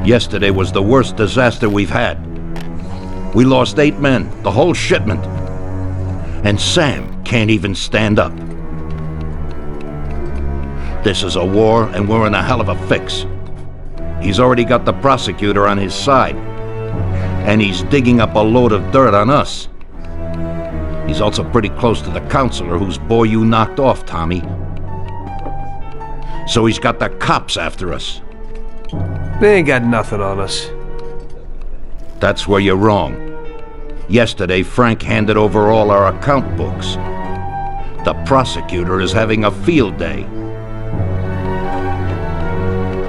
Yesterday was the worst disaster we've had. We lost 8 men, the whole shipment. And Sam can't even stand up. This is a war, and we're in a hell of a fix. He's already got the prosecutor on his side, and he's digging up a load of dirt on us. He's also pretty close to the counselor whose boy you knocked off, Tommy. So he's got the cops after us. They ain't got nothing on us. That's where you're wrong. Yesterday, Frank handed over all our account books. The prosecutor is having a field day.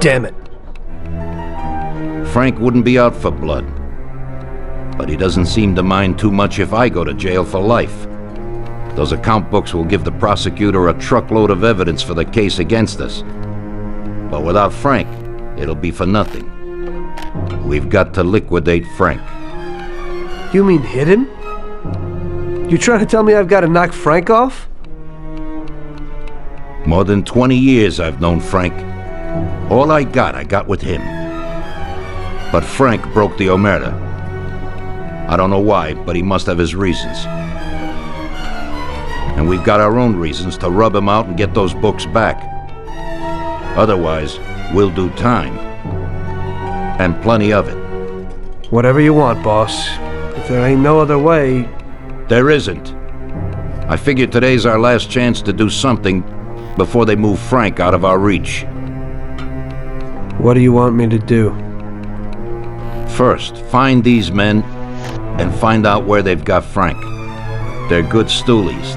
Damn it. Frank wouldn't be out for blood. But he doesn't seem to mind too much if I go to jail for life. Those account books will give the prosecutor a truckload of evidence for the case against us. But without Frank, it'll be for nothing. We've got to liquidate Frank. You mean hit him? You trying to tell me I've got to knock Frank off? More than 20 years I've known Frank. All I got with him. But Frank broke the omerta. I don't know why, but he must have his reasons. And we've got our own reasons to rub him out and get those books back. Otherwise, we'll do time. And plenty of it. Whatever you want, boss. If there ain't no other way... There isn't. I figure today's our last chance to do something before they move Frank out of our reach. What do you want me to do? First, find these men and find out where they've got Frank. They're good stoolies.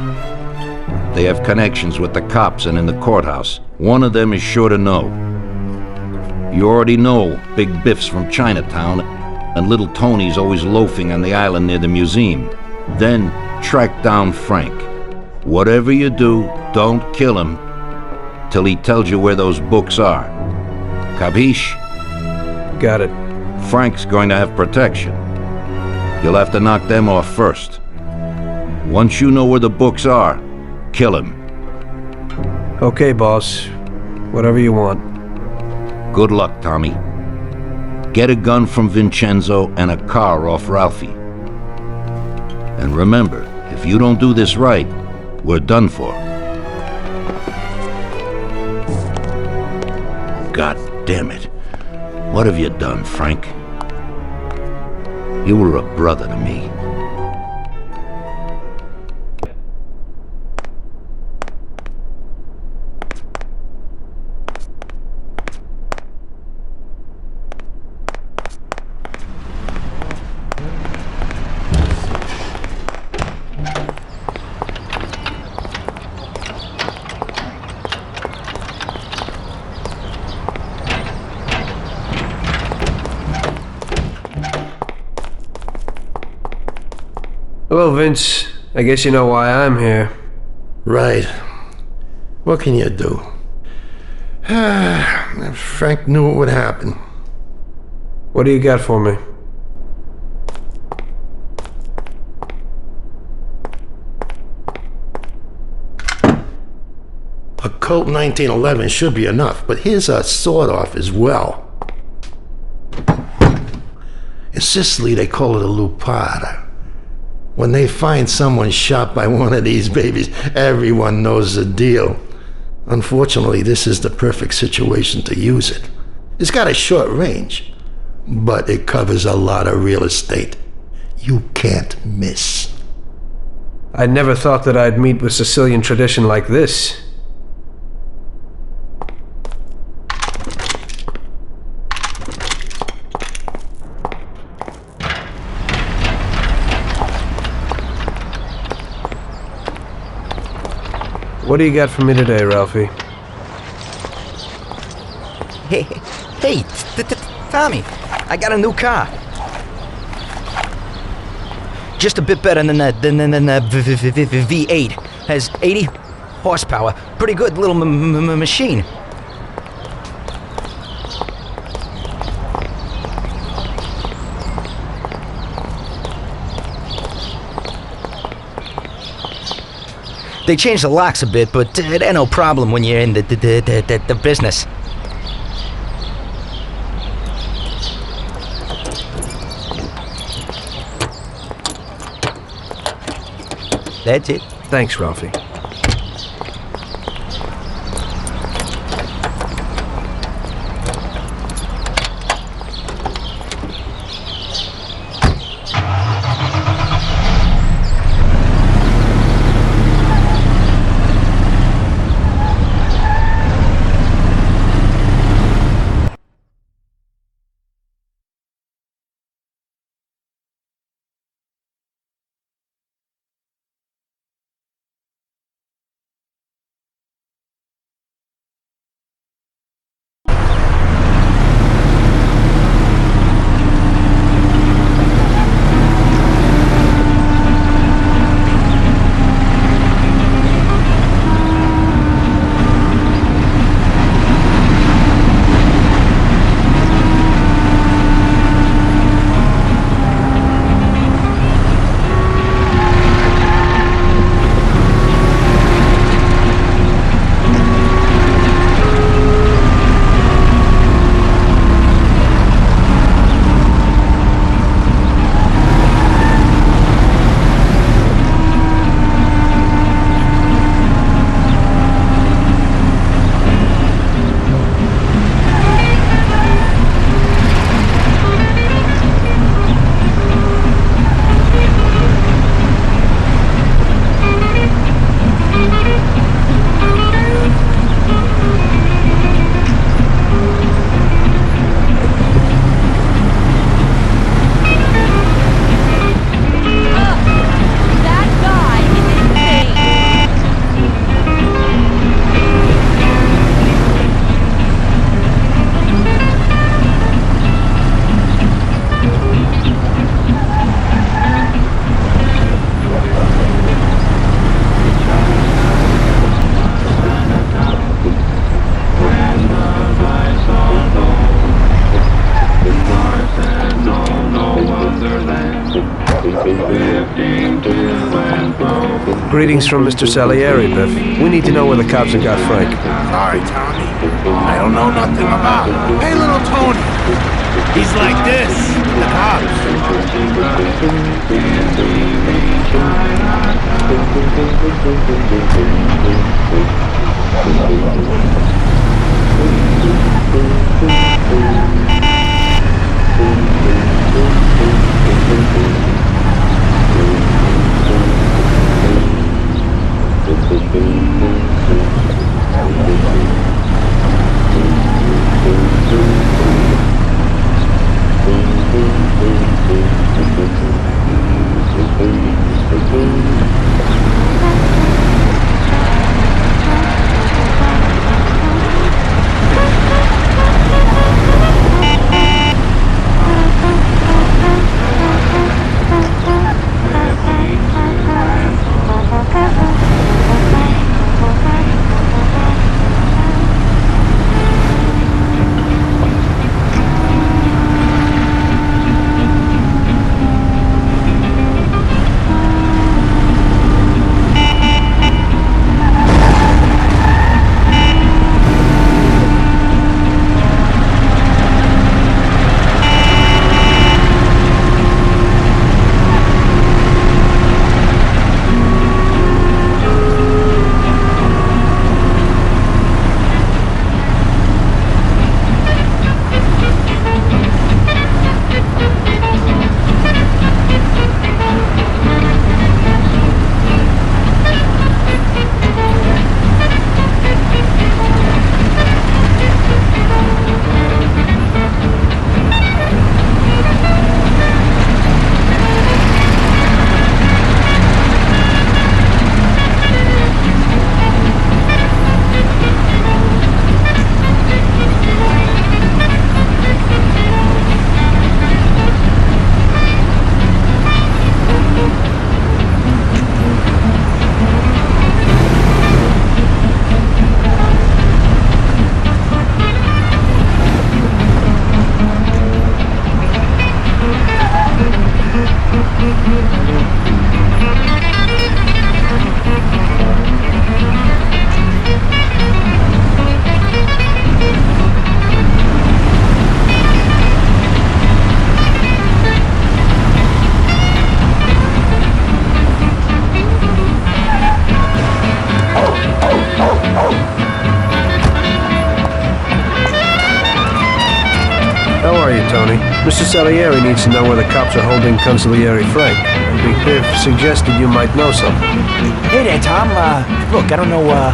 They have connections with the cops and in the courthouse. One of them is sure to know. You already know Big Biff's from Chinatown, and Little Tony's always loafing on the island near the museum. Then track down Frank. Whatever you do, don't kill him till he tells you where those books are. Capiche? Got it. Frank's going to have protection. You'll have to knock them off first. Once you know where the books are, kill him. Okay, boss. Whatever you want. Good luck, Tommy. Get a gun from Vincenzo and a car off Ralphie. And remember, if you don't do this right, we're done for. God damn it. What have you done, Frank? You were a brother to me. Hello, Vince. I guess you know why I'm here. Right. What can you do? Frank knew it would happen. What do you got for me? A Colt 1911 should be enough, but here's a sawed-off as well. In Sicily, they call it a lupara. When they find someone shot by one of these babies, everyone knows the deal. Unfortunately, this is the perfect situation to use it. It's got a short range, but it covers a lot of real estate. You can't miss. I never thought that I'd meet with Sicilian tradition like this. What do you got for me today, Ralphie? Hey, Tommy, I got a new car. Just a bit better than the V8. Has 80 horsepower. Pretty good little machine. They changed the locks a bit, but it ain't no problem when you're in the business. That's it. Thanks, Ralphie. Greetings from Mr. Salieri, Biff. We need to know where the cops have got Frank. Sorry, Tony. I don't know nothing about him. Hey, little Tony. He's like this. The Mr. Salieri needs to know where the cops are holding Consigliere Frank. Big Biff suggested you might know something. Hey there, Tom. Look, I don't know where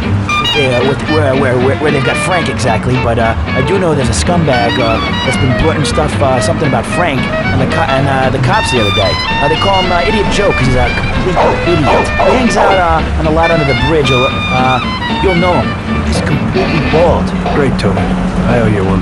they've got Frank exactly, but I do know there's a scumbag that's been blurting stuff, something about Frank and the cops the other day. They call him Idiot Joe because he's a complete idiot. He hangs out on the lot under the bridge. You'll know him. He's completely bald. Great, Tony. I owe you one.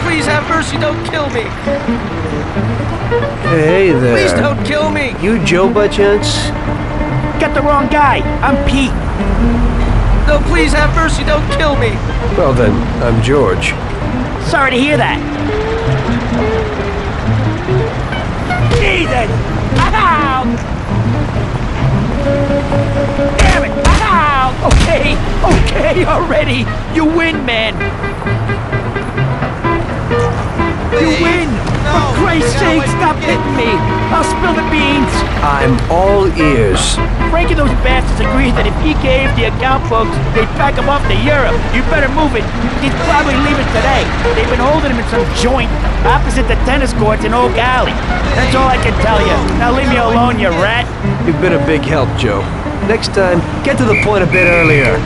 Please have mercy, don't kill me. Hey there. Please don't kill me. You Joe by chance? Got the wrong guy. I'm Pete. No, please have mercy, don't kill me. Well then, I'm George. Sorry to hear that. Jesus! Ow! Damn it! Ow! Okay, already. You win, man. You win! For Christ's sake, stop hitting me! I'll spill the beans! I'm all ears. Frank and those bastards agreed that if he gave the account books, they'd pack him off to Europe. You better move it. He'd probably leave it today. They've been holding him in some joint opposite the tennis courts in Oak Alley. That's all I can tell you. Now leave me alone, you rat. You've been a big help, Joe. Next time, get to the point a bit earlier.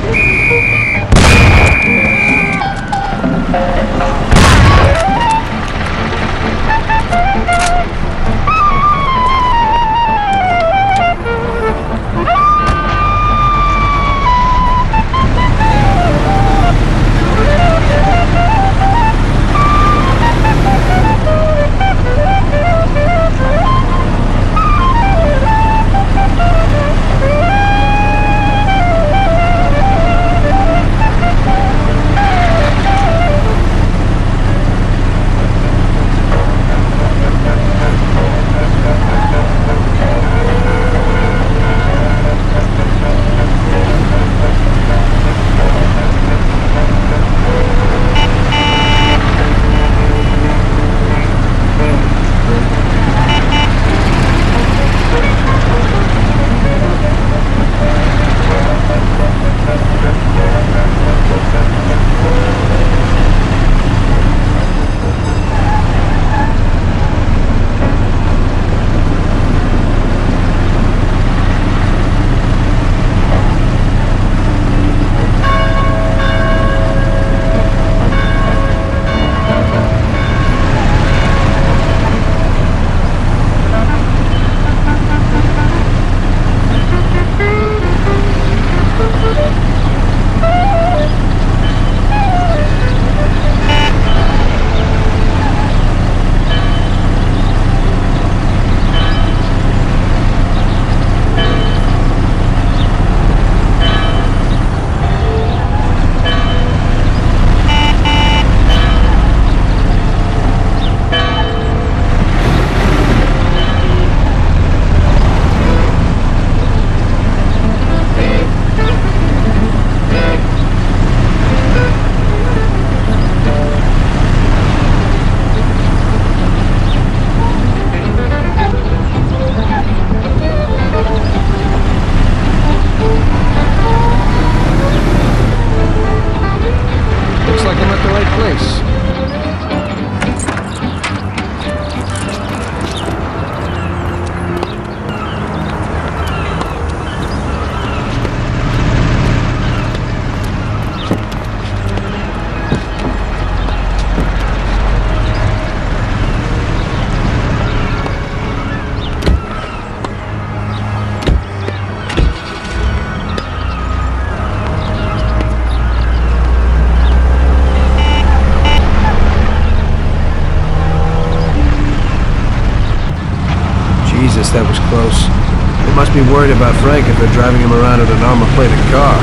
Jesus, that was close. They must be worried about Frank if they're driving him around in an armor-plated car.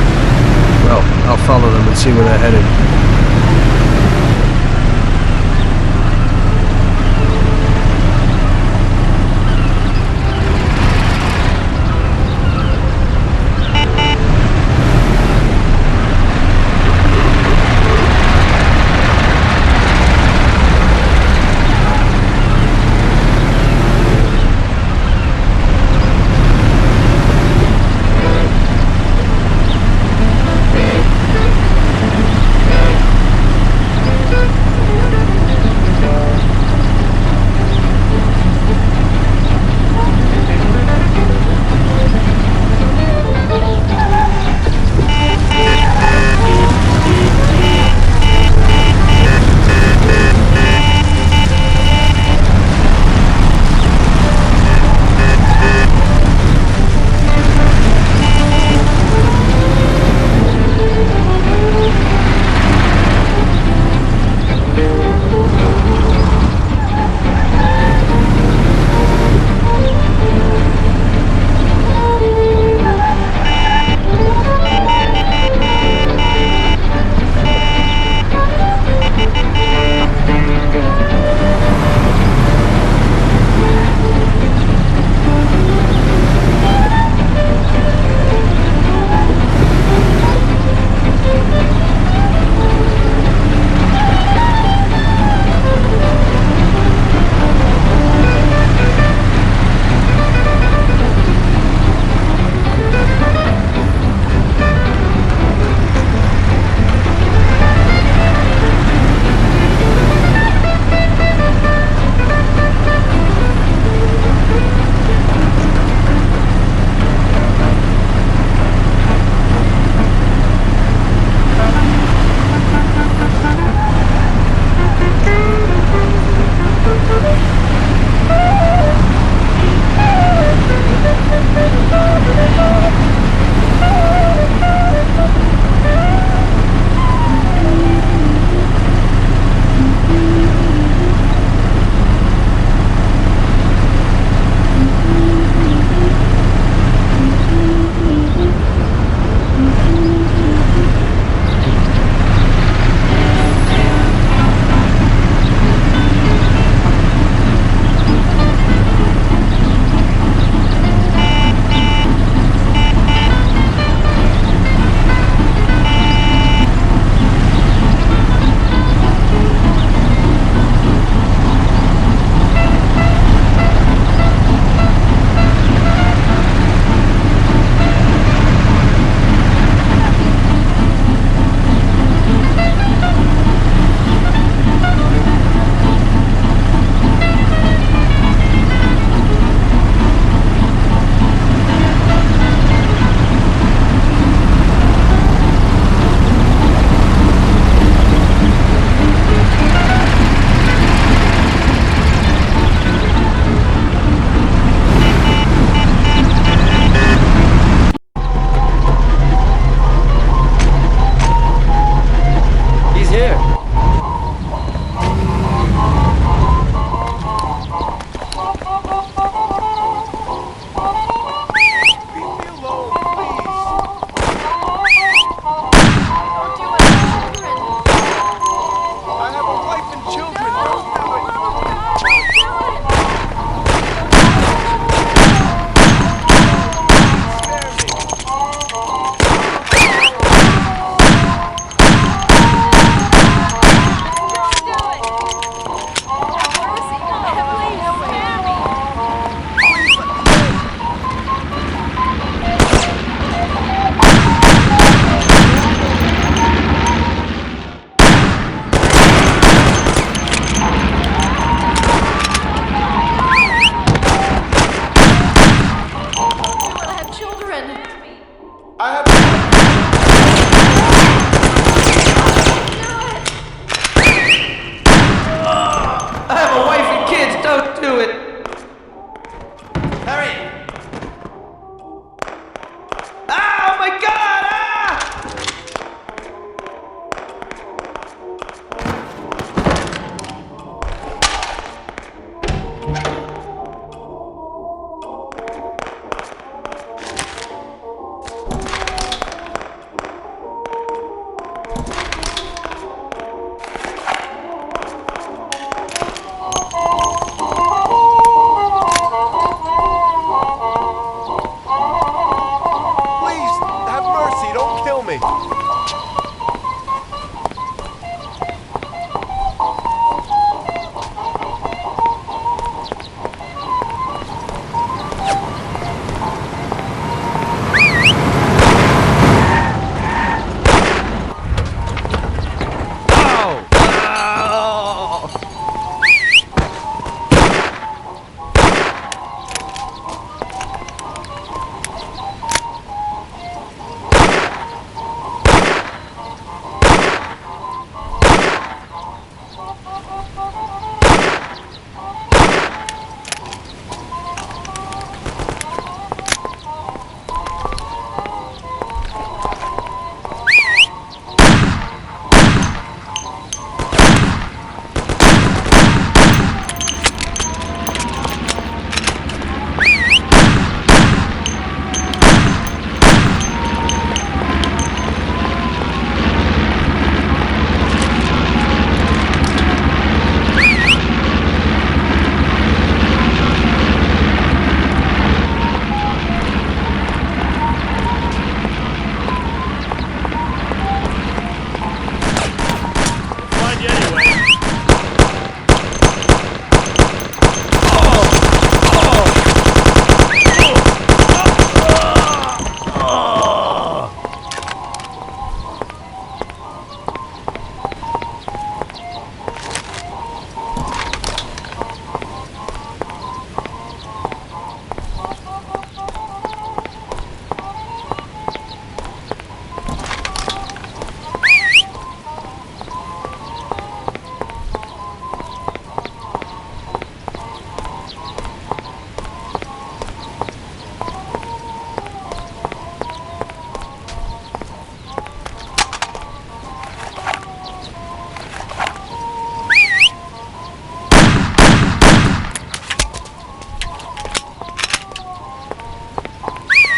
Well, I'll follow them and see where they're headed.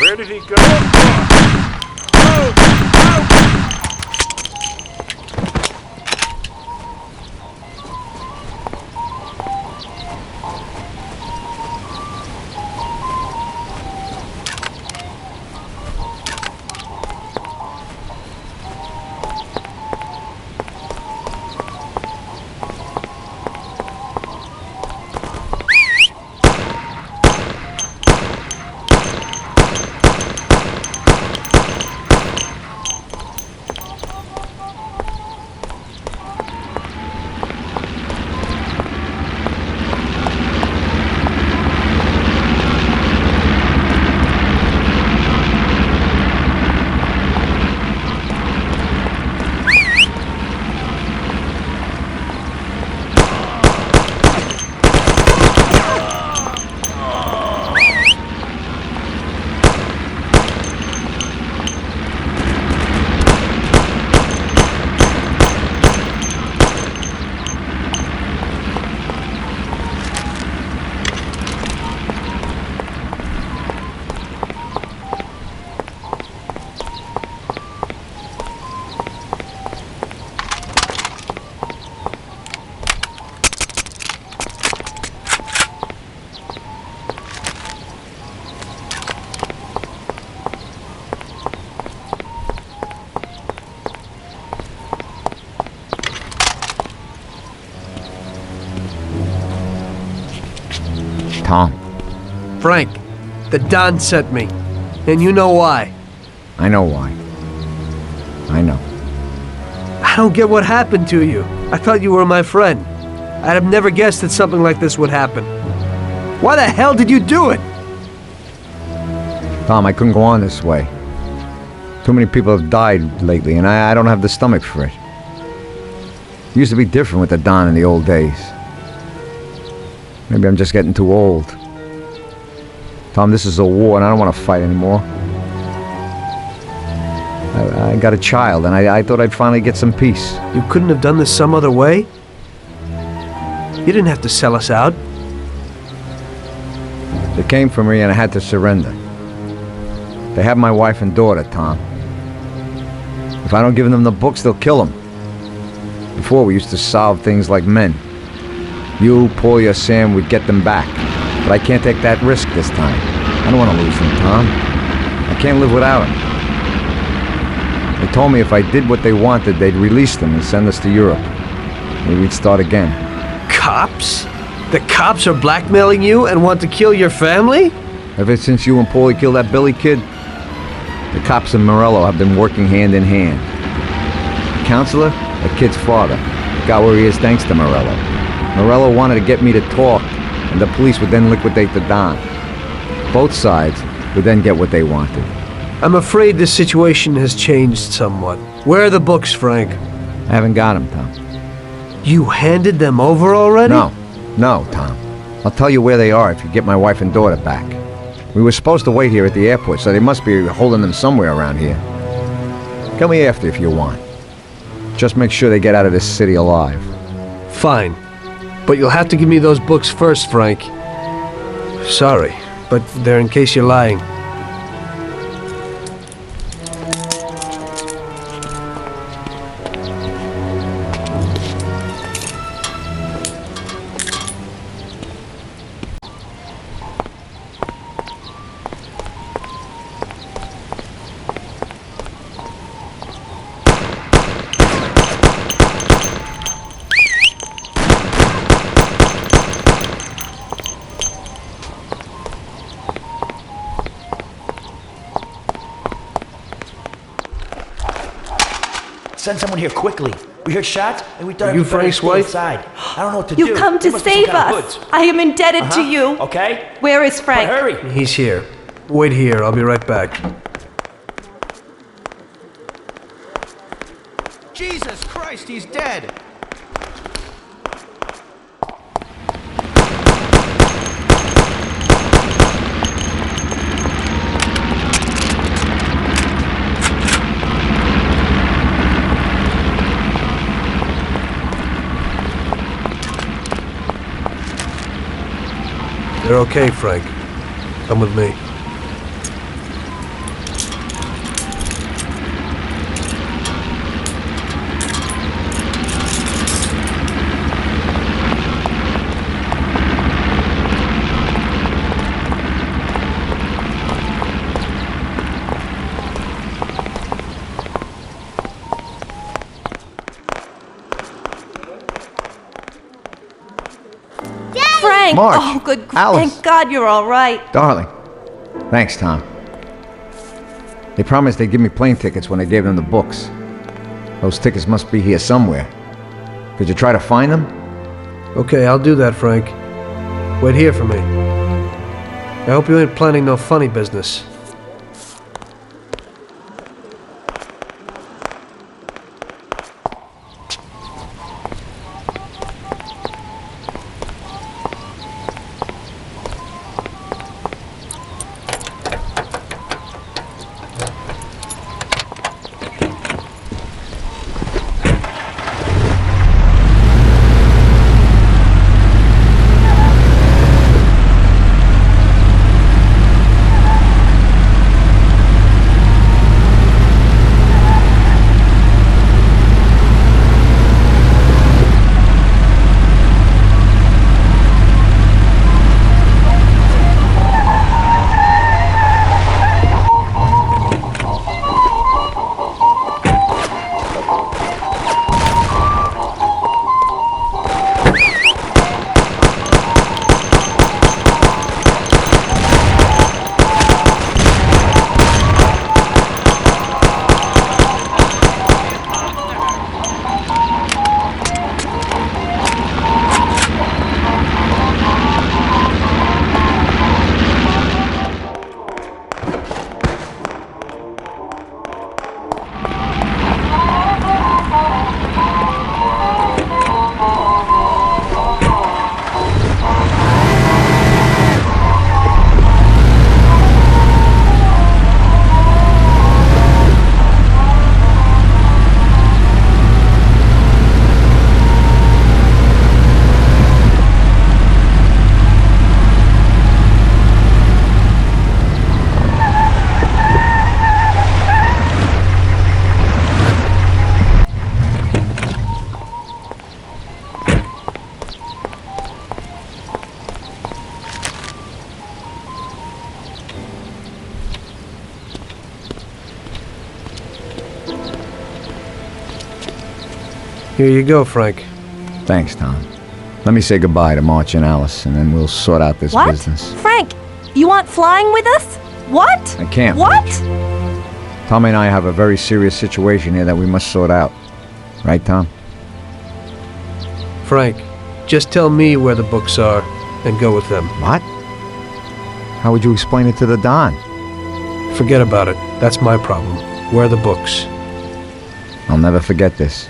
Where did he go? Oh! Tom. Frank, the Don sent me. And you know why. I know why. I know. I don't get what happened to you. I thought you were my friend. I'd have never guessed that something like this would happen. Why the hell did you do it? Tom, I couldn't go on this way. Too many people have died lately, and I don't have the stomach for it. It used to be different with the Don in the old days. Maybe I'm just getting too old. Tom, this is a war, and I don't want to fight anymore. I got a child, and I thought I'd finally get some peace. You couldn't have done this some other way? You didn't have to sell us out. They came for me, and I had to surrender. They have my wife and daughter, Tom. If I don't give them the books, they'll kill them. Before, we used to solve things like men. You, Paulie, or Sam would get them back. But I can't take that risk this time. I don't want to lose them, Tom. I can't live without them. They told me if I did what they wanted, they'd release them and send us to Europe. Maybe we'd start again. Cops? The cops are blackmailing you and want to kill your family? Ever since you and Paulie killed that Billy kid, the cops in Morello have been working hand in hand. The counselor, the kid's father, got where he is thanks to Morello. Morello wanted to get me to talk, and the police would then liquidate the Don. Both sides would then get what they wanted. I'm afraid this situation has changed somewhat. Where are the books, Frank? I haven't got them, Tom. You handed them over already? No, Tom. I'll tell you where they are if you get my wife and daughter back. We were supposed to wait here at the airport, so they must be holding them somewhere around here. Come me after if you want. Just make sure they get out of this city alive. Fine. But you'll have to give me those books first, Frank. Sorry, but they're in case you're lying. Send someone here quickly. We heard shots, and we thought Are you Frank's wife? Inside. I don't know what to do. You come to There must be some save kind of us. hoods. I am indebted to you. Okay? Where is But Frank? hurry. He's here. Wait here, I'll be right back. Jesus Christ, he's dead! They're okay, Frank. Come with me. March. Oh, good. Alice. Thank God you're all right. Darling. Thanks, Tom. They promised they'd give me plane tickets when I gave them the books. Those tickets must be here somewhere. Could you try to find them? Okay, I'll do that, Frank. Wait here for me. I hope you ain't planning no funny business. Here you go, Frank. Thanks, Tom. Let me say goodbye to March and Alice, and then we'll sort out this What? business. Frank, you want flying with us? What? I can't. What? Tommy and I have a very serious situation here that we must sort out. Right, Tom? Frank, just tell me where the books are and go with them. What? How would you explain it to the Don? Forget about it. That's my problem. Where are the books? I'll never forget this.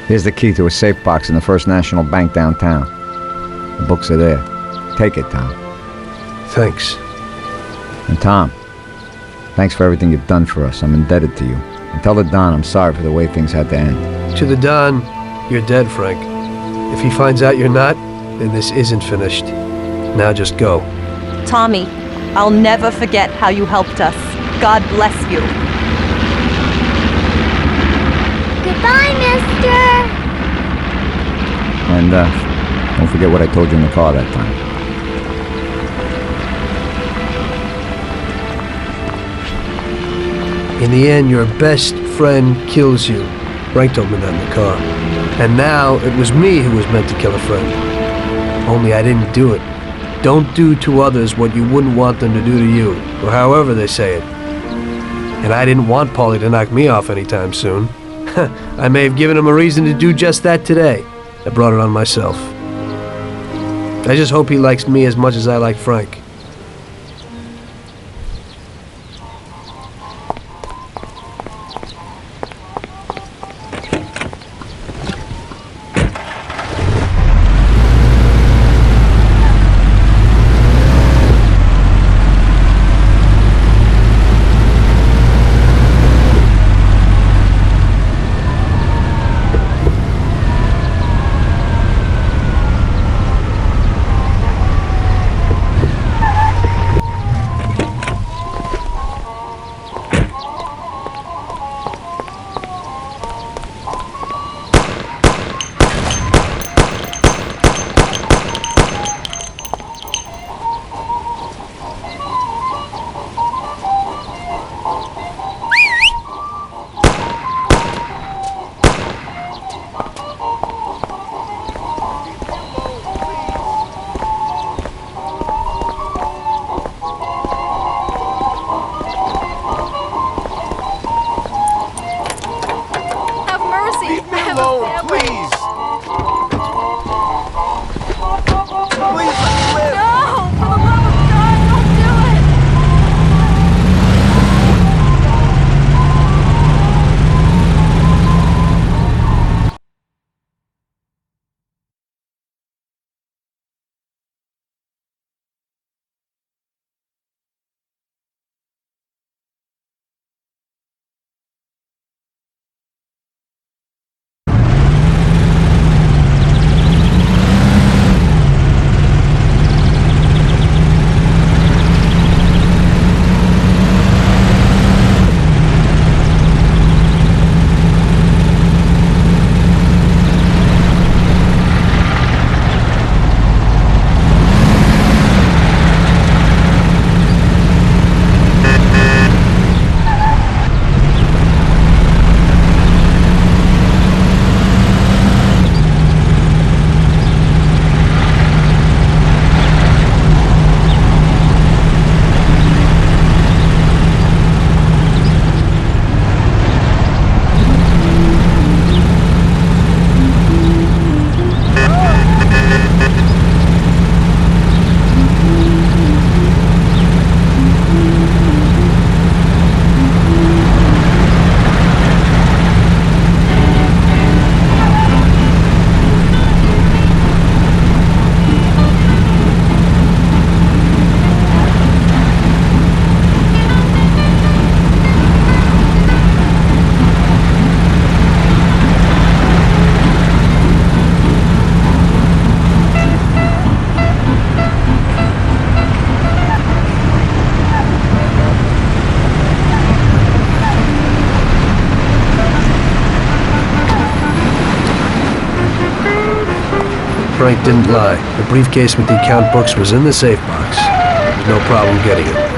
Here's the key to a safe box in the First National Bank downtown. The books are there. Take it, Tom. Thanks. And Tom, thanks for everything you've done for us. I'm indebted to you. And tell the Don I'm sorry for the way things had to end. To the Don, you're dead, Frank. If he finds out you're not, then this isn't finished. Now just go. Tommy, I'll never forget how you helped us. God bless you. Goodbye, mister! And, don't forget what I told you in the car that time. In the end, your best friend kills you. Frank told me that in the car. And now, it was me who was meant to kill a friend. Only I didn't do it. Don't do to others what you wouldn't want them to do to you, or however they say it. And I didn't want Paulie to knock me off anytime soon. I may have given him a reason to do just that today. I brought it on myself. I just hope he likes me as much as I like Frank. Frank didn't lie. The briefcase with the account books was in the safe box. There was no problem getting it.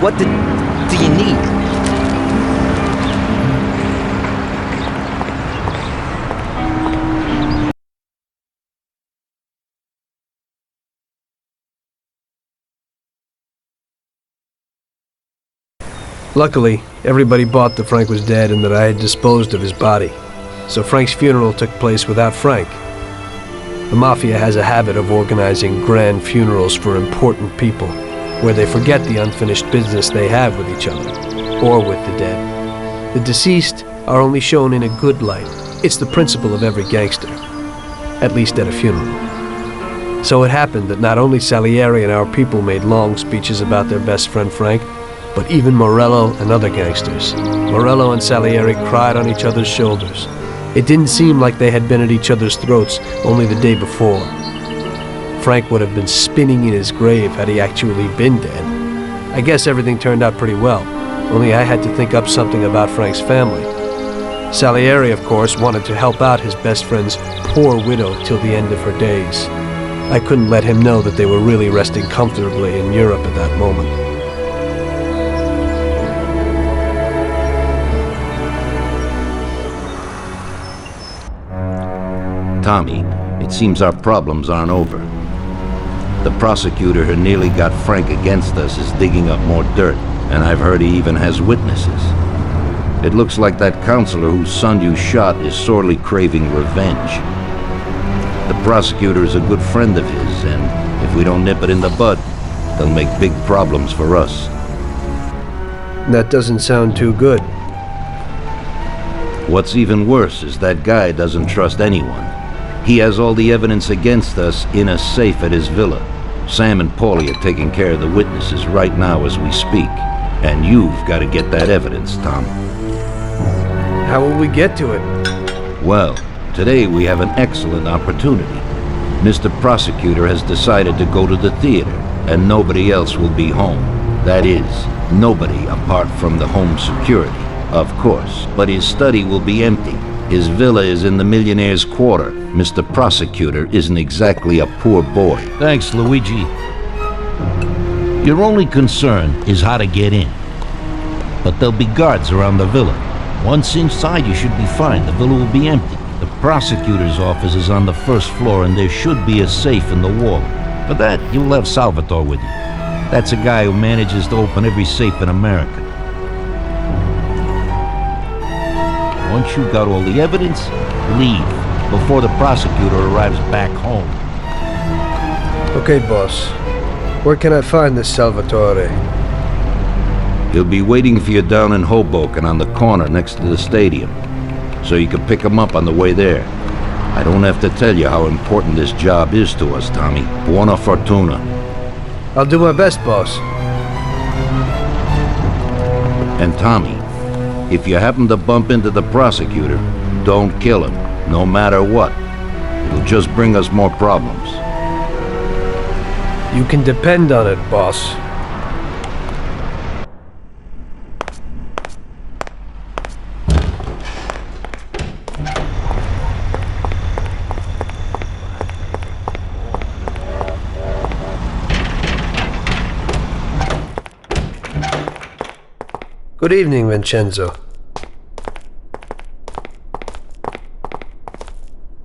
What do you need? Luckily, everybody bought that Frank was dead and that I had disposed of his body. So Frank's funeral took place without Frank. The Mafia has a habit of organizing grand funerals for important people, where they forget the unfinished business they have with each other, or with the dead. The deceased are only shown in a good light. It's the principle of every gangster. at least at a funeral. So it happened that not only Salieri and our people made long speeches about their best friend Frank, but even Morello and other gangsters. Morello and Salieri cried on each other's shoulders. It didn't seem like they had been at each other's throats only the day before. Frank would have been spinning in his grave had he actually been dead. I guess everything turned out pretty well, only I had to think up something about Frank's family. Salieri, of course, wanted to help out his best friend's poor widow till the end of her days. I couldn't let him know that they were really resting comfortably in Europe at that moment. Tommy, it seems our problems aren't over. The prosecutor who nearly got Frank against us is digging up more dirt, and I've heard he even has witnesses. It looks like that counselor whose son you shot is sorely craving revenge. The prosecutor is a good friend of his, and if we don't nip it in the bud, they'll make big problems for us. That doesn't sound too good. What's even worse is that guy doesn't trust anyone. He has all the evidence against us in a safe at his villa. Sam and Paulie are taking care of the witnesses right now as we speak. And you've got to get that evidence, Tom. How will we get to it? Well, today we have an excellent opportunity. Mr. Prosecutor has decided to go to the theater, and nobody else will be home. That is, nobody apart from the home security, of course. But his study will be empty. His villa is in the Millionaire's Quarter. Mr. Prosecutor isn't exactly a poor boy. Thanks, Luigi. Your only concern is how to get in. But there'll be guards around the villa. Once inside, you should be fine. The villa will be empty. The prosecutor's office is on the first floor, and there should be a safe in the wall. For that, you'll have Salvatore with you. That's a guy who manages to open every safe in America. Once you've got all the evidence, leave before the prosecutor arrives back home. Okay, boss. Where can I find this Salvatore? He'll be waiting for you down in Hoboken on the corner next to the stadium, so you can pick him up on the way there. I don't have to tell you how important this job is to us, Tommy. Buona fortuna. I'll do my best, boss. And Tommy, if you happen to bump into the prosecutor, don't kill him, no matter what. It'll just bring us more problems. You can depend on it, boss. Good evening, Vincenzo.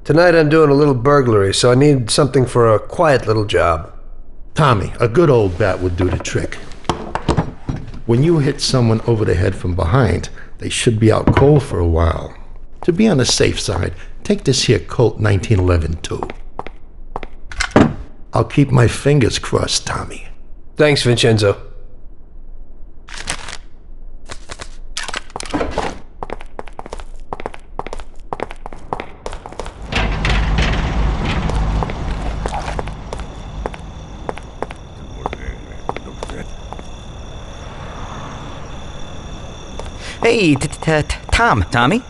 Tonight I'm doing a little burglary, so I need something for a quiet little job. Tommy, a good old bat would do the trick. When you hit someone over the head from behind, they should be out cold for a while. To be on the safe side, take this here Colt 1911 too. I'll keep my fingers crossed, Tommy. Thanks, Vincenzo. Hey, Tommy?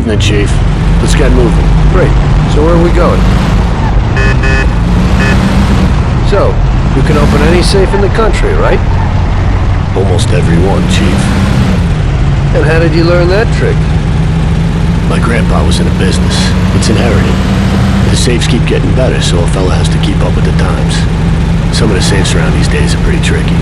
Evening, Chief. Let's get moving. Great. So where are we going? So, you can open any safe in the country, right? Almost every one, Chief. And how did you learn that trick? My grandpa was in a business. It's inherited. The safes keep getting better, so a fella has to keep up with the times. Some of the safes around these days are pretty tricky.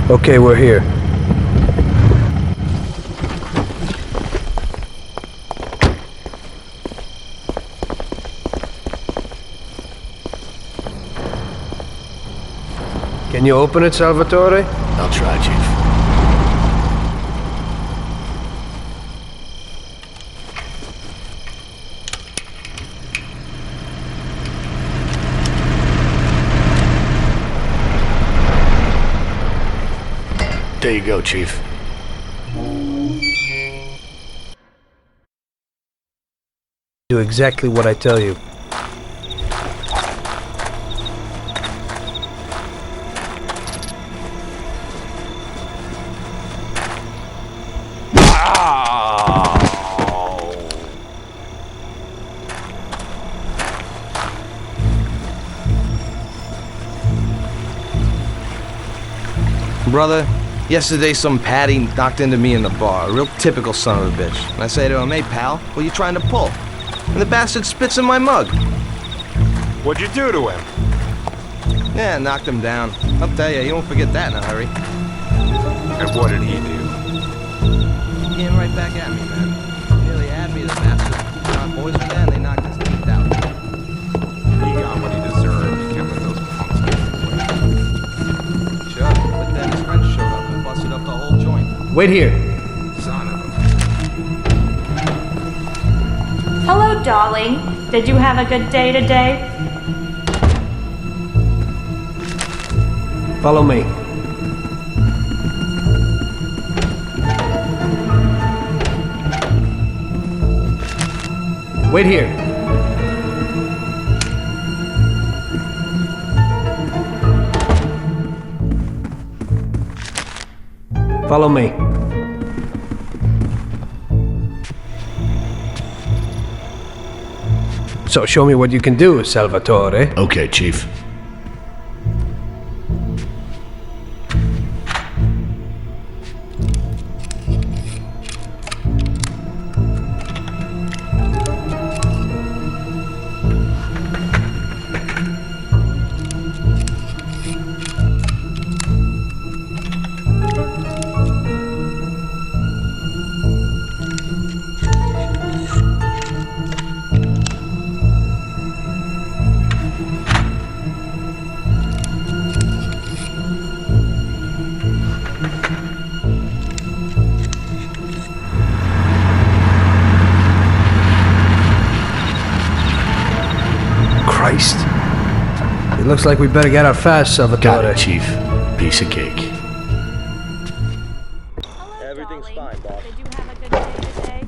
Okay, we're here. Can you open it, Salvatore? I'll try, Chief. There you go, Chief. Do exactly what I tell you. Brother, yesterday some Patty knocked into me in the bar, a real typical son of a bitch. And I say to him, hey pal, what are you trying to pull? And the bastard spits in my mug. What'd you do to him? Yeah, knocked him down. I'll tell you, you won't forget that in a hurry. And what did he do? He came right back at me, man. He nearly had me, the bastard. My boys were there and they knocked his teeth out. He got what he deserved. He kept with those punks getting Sure, but then his friends showed up and busted up the whole joint. Wait here. son of a... Hello, darling. Did you have a good day today? Follow me. Wait here. Follow me. So show me what you can do, Salvatore. Okay, Chief. Christ. It looks like we better get out fast, Salvatore. Got it, Chief. Piece of cake. Everything's fine, boss. Did you have a good day today?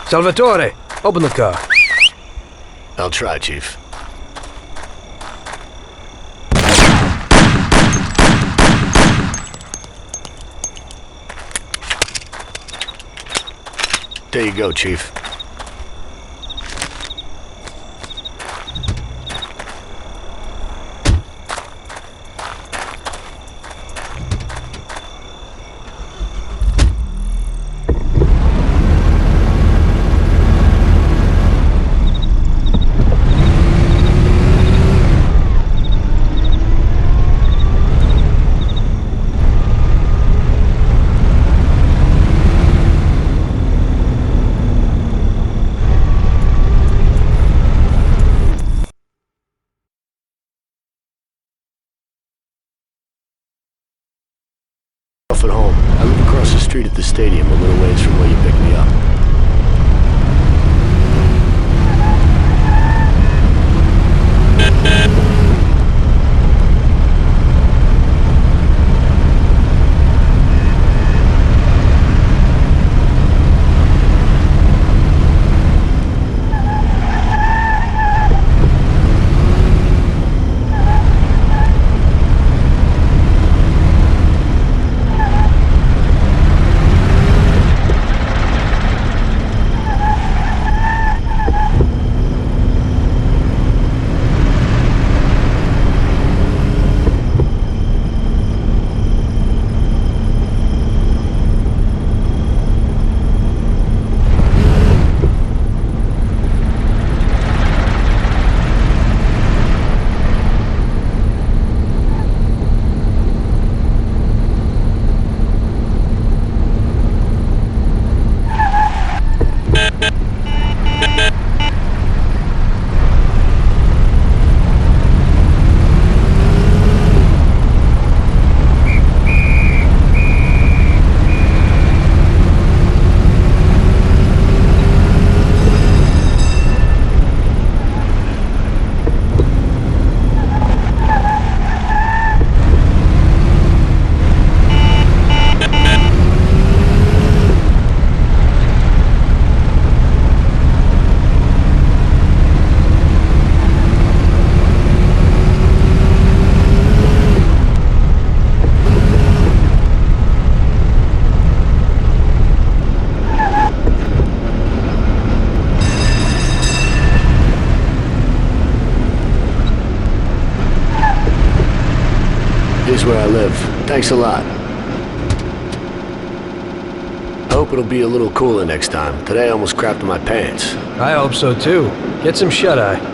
Salvatore, open the car. I'll try, Chief. There you go, Chief. At home. I live across the street at the stadium, a little ways from where you picked me up. Here's where I live. Thanks a lot. I hope it'll be a little cooler next time. Today I almost crapped in my pants. I hope so too. Get some shut-eye.